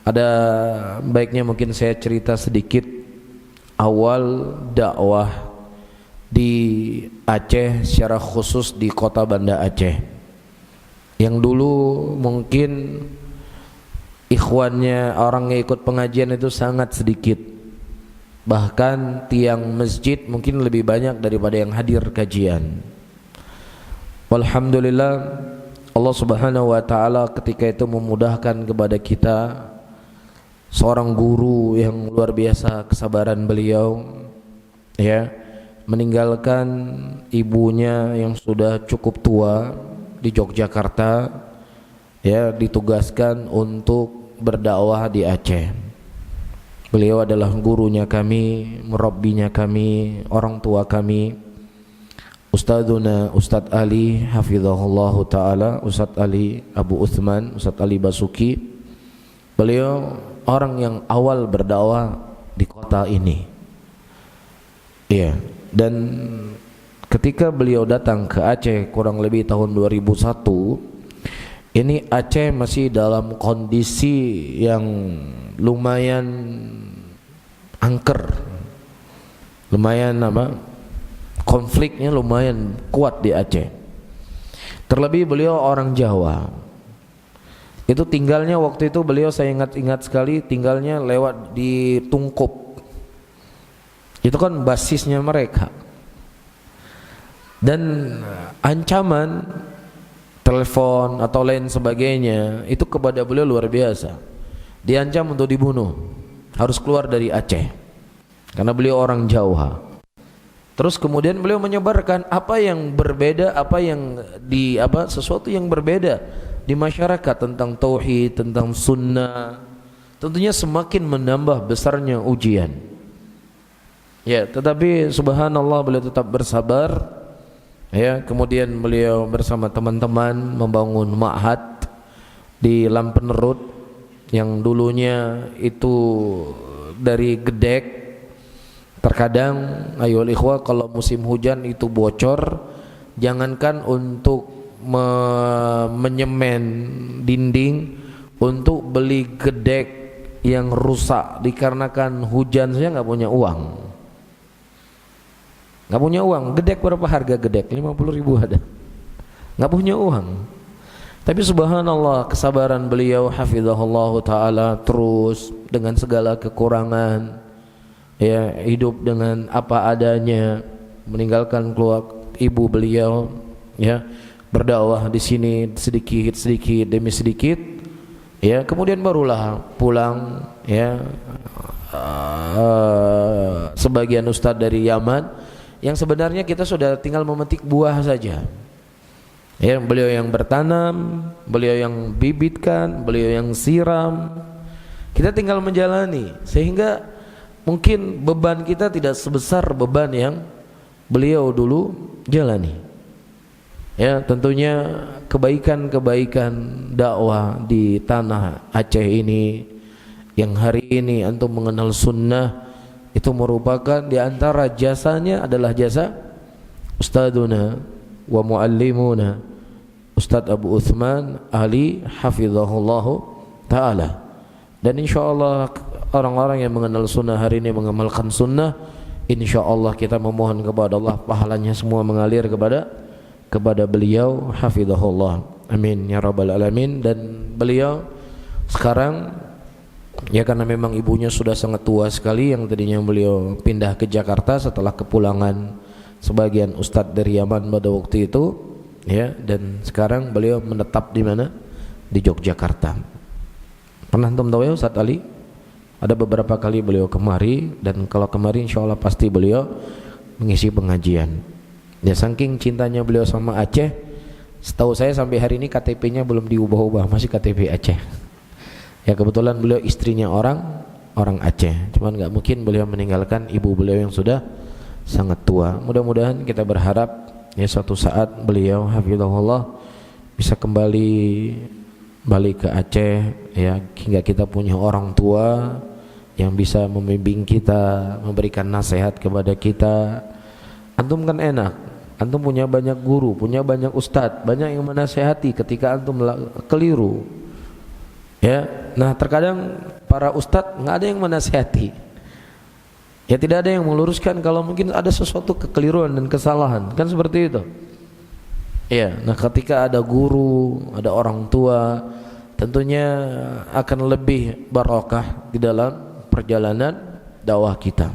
Ada baiknya mungkin saya cerita sedikit awal dakwah di Aceh, secara khusus di kota Banda Aceh, yang dulu mungkin ikhwannya, orang yang ikut pengajian itu sangat sedikit, bahkan tiang masjid mungkin lebih banyak daripada yang hadir kajian. Alhamdulillah, Allah Subhanahu wa taala ketika itu memudahkan kepada kita seorang guru yang luar biasa kesabaran beliau, ya, meninggalkan ibunya yang sudah cukup tua di Yogyakarta, ya, ditugaskan untuk berdakwah di Aceh. Beliau adalah gurunya kami, murabbinya kami, orang tua kami, Ustadzuna Ustadz Ali hafizahullah taala, Ustadz Ali Abu Uthman, Ustadz Ali Basuki. Beliau orang yang awal berdakwah di kota ini, iya. Dan ketika beliau datang ke Aceh kurang lebih tahun 2001, ini Aceh masih dalam kondisi yang lumayan angker, lumayan konfliknya lumayan kuat di Aceh. Terlebih beliau orang Jawa. Itu tinggalnya waktu itu beliau, saya ingat sekali, tinggalnya lewat di Tungkup. Itu kan basisnya mereka. Dan ancaman telepon atau lain sebagainya itu kepada beliau luar biasa. Diancam untuk dibunuh, harus keluar dari Aceh karena beliau orang Jawa. Terus kemudian beliau menyebarkan apa yang berbeda, sesuatu yang berbeda di masyarakat tentang tauhid, tentang sunnah. Tentunya semakin menambah besarnya ujian. Ya, tetapi subhanallah beliau tetap bersabar. Ya, kemudian beliau bersama teman-teman membangun ma'had di Lampenerut yang dulunya itu dari gedek. Terkadang ayo ikhwah, kalau musim hujan itu bocor, jangankan untuk menyemen dinding, untuk beli gedek yang rusak dikarenakan hujan saya nggak punya uang. Nggak punya uang. Gedek berapa harga gedek? 50.000 ada. Nggak punya uang. Tapi subhanallah, kesabaran beliau hafizahullah taala, terus dengan segala kekurangan, ya, hidup dengan apa adanya, meninggalkan keluarga ibu beliau, ya, berdakwah di sini sedikit demi sedikit, ya, kemudian barulah pulang, ya. Sebagian ustadz dari Yaman yang sebenarnya kita sudah tinggal memetik buah saja, ya, beliau yang bertanam, beliau yang bibitkan, beliau yang siram, kita tinggal menjalani, sehingga mungkin beban kita tidak sebesar beban yang beliau dulu jalani. Ya, tentunya kebaikan-kebaikan dakwah di tanah Aceh ini, yang hari ini antum mengenal sunnah, itu merupakan di antara jasanya adalah jasa Ustadzuna wa muallimuna Ustadz Abu Uthman Ali hafizahullah ta'ala. Dan insyaallah orang-orang yang mengenal sunnah hari ini, mengamalkan sunnah, insyaallah kita memohon kepada Allah pahalanya semua mengalir kepada beliau hafizahullah, amin ya rabbal alamin. Dan beliau sekarang, ya, karena memang ibunya sudah sangat tua sekali, yang tadinya beliau pindah ke Jakarta setelah kepulangan sebagian ustadz dari Yaman pada waktu itu, ya, dan sekarang beliau menetap di mana? Di Yogyakarta. Pernah antum tahu ya Ustadz Ali? Ada beberapa kali beliau kemari, dan kalau kemari insyaallah pasti beliau mengisi pengajian. Ya, saking cintanya beliau sama Aceh, setahu saya sampai hari ini KTP-nya belum diubah-ubah, masih KTP Aceh. Ya, kebetulan beliau istrinya orang Aceh, cuman nggak mungkin beliau meninggalkan ibu beliau yang sudah sangat tua. Mudah-mudahan kita berharap, ya, suatu saat beliau hafizahullah bisa kembali balik ke Aceh, ya, hingga kita punya orang tua yang bisa membimbing kita, memberikan nasihat kepada kita. Antum kan enak, antum punya banyak guru, punya banyak ustadz, banyak yang menasehati ketika antum keliru, ya. Nah, terkadang para ustadz nggak ada yang menasihati. Ya tidak ada yang meluruskan kalau mungkin ada sesuatu kekeliruan dan kesalahan, kan seperti itu. Ya, nah ketika ada guru, ada orang tua, tentunya akan lebih barokah di dalam perjalanan dakwah kita.